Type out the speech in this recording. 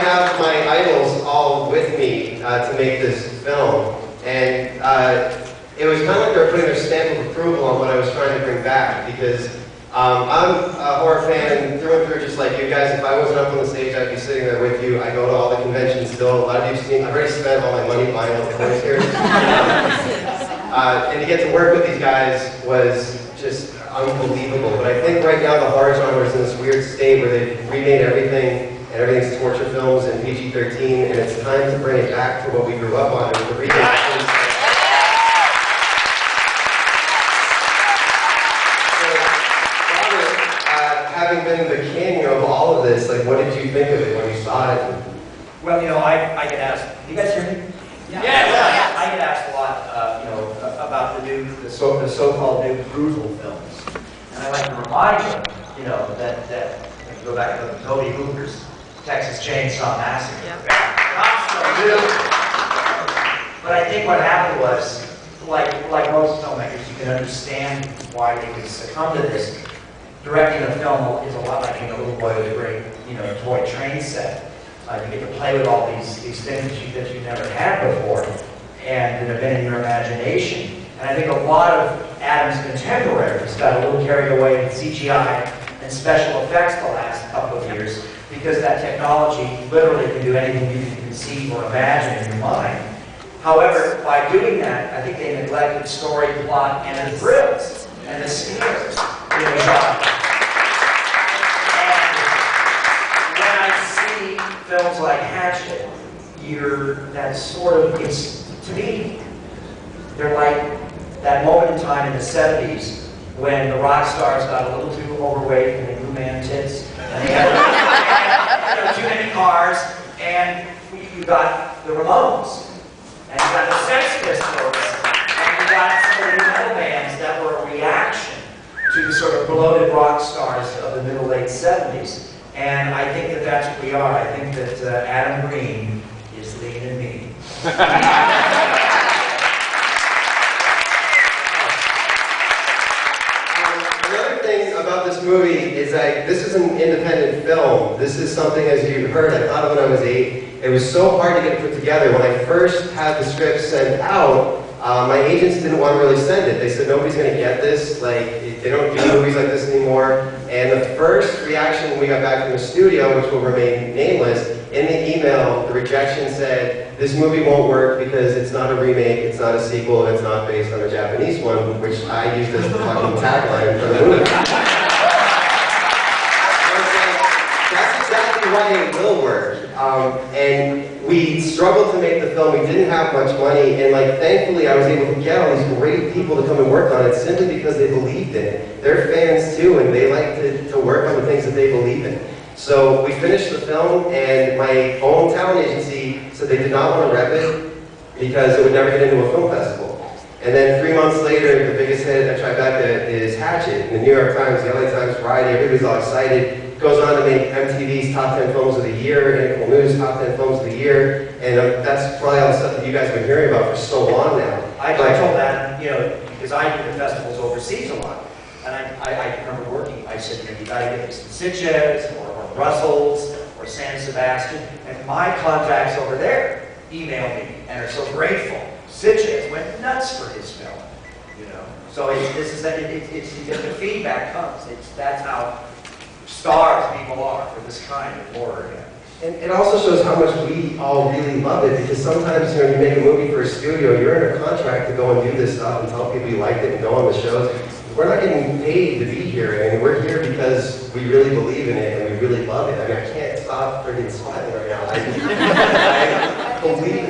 have my idols all with me to make this film, and it was kind of like they were putting their stamp of approval on what I was trying to bring back, because I'm a horror fan through and through, just like you guys. If I wasn't up on the stage, I'd be sitting there with you. I go to all the conventions still. A lot of you have seen, I've already spent all my money buying all the toys here. And to get to work with these guys was just unbelievable. But I think right now the horror genre is in this weird state where they've remade everything, and everything's torture films and PG-13, and it's time to bring it back to what we grew up on. And the remake having been the king of all of this, like, what did you think of it when you saw it? Well, you know, I get asked, you guys hear me? Yeah. Yeah. I get asked a lot, you know, about the so-called new brutal films. And I like to remind you, you know, that if you go back to Toby Hooper's Texas Chainsaw Massacre. Yeah. But I think what happened was, like most filmmakers, you can understand why they would succumb to this. Directing a film is a lot like being a little boy with a great, you know, toy train set. You get to play with all these things that you never had before, and that have been in your imagination. And I think a lot of Adam's contemporaries got a little carried away with CGI and special effects the last couple of years, because that technology literally can do anything you can conceive or imagine in your mind. However, by doing that, I think they neglected story, plot, and the thrills and the scares in the genre. Films like Hatchet, that sort of, to me, they're like that moment in time in the 70s when the rock stars got a little too overweight and they grew man tits, and they had too many cars, and you got the Ramones, and you got the Sex Pistols, and you got some of the metal bands that were a reaction to the sort of bloated rock stars of the middle-late 70s. And I think that that's what we are. I think that Adam Green is lean and mean. Another thing about this movie is that this is an independent film. This is something, as you heard, I thought of when I was 8. It was so hard to get put together. When I first had the script sent out, my agents didn't want to really send it. They said, nobody's going to get this. Like, they don't do movies like this anymore. And the first reaction when we got back from the studio, which will remain nameless, in the email, the rejection said, this movie won't work because it's not a remake, it's not a sequel, and it's not based on a Japanese one, which I used as the fucking tagline for the movie. That's exactly why it will work. And we struggled to make the film. We didn't have much money, and like thankfully I was able to get all these great people to come and work on it simply because they believed in it. They're fans too, and they like to work on the things that they believe in. So we finished the film, and my own talent agency said they did not want to rep it because it would never get into a film festival. And then 3 months later, the biggest hit at Tribeca is Hatchet. The New York Times, the LA Times, Variety, everybody's all excited. Goes on to make MTV's Top 10 Films of the Year, Nickel News Top 10 Films of the Year, and that's probably all the stuff that you guys have been hearing about for so long now. I told that, you know, because I do the festivals overseas a lot, and I remember working, I said, you know, you gotta get this in Sitges, or Brussels, or San Sebastian, and my contacts over there email me, and are so grateful. Sitges went nuts for his film, you know. So it's the feedback comes. That's how stars people are for this kind of horror. And it also shows how much we all really love it, because sometimes, you know, you make a movie for a studio, you're in a contract to go and do this stuff and tell people you liked it and go on the shows. We're not getting paid to be here. I mean, we're here because we really believe in it and we really love it. I mean, I can't stop freaking smiling right now. I believe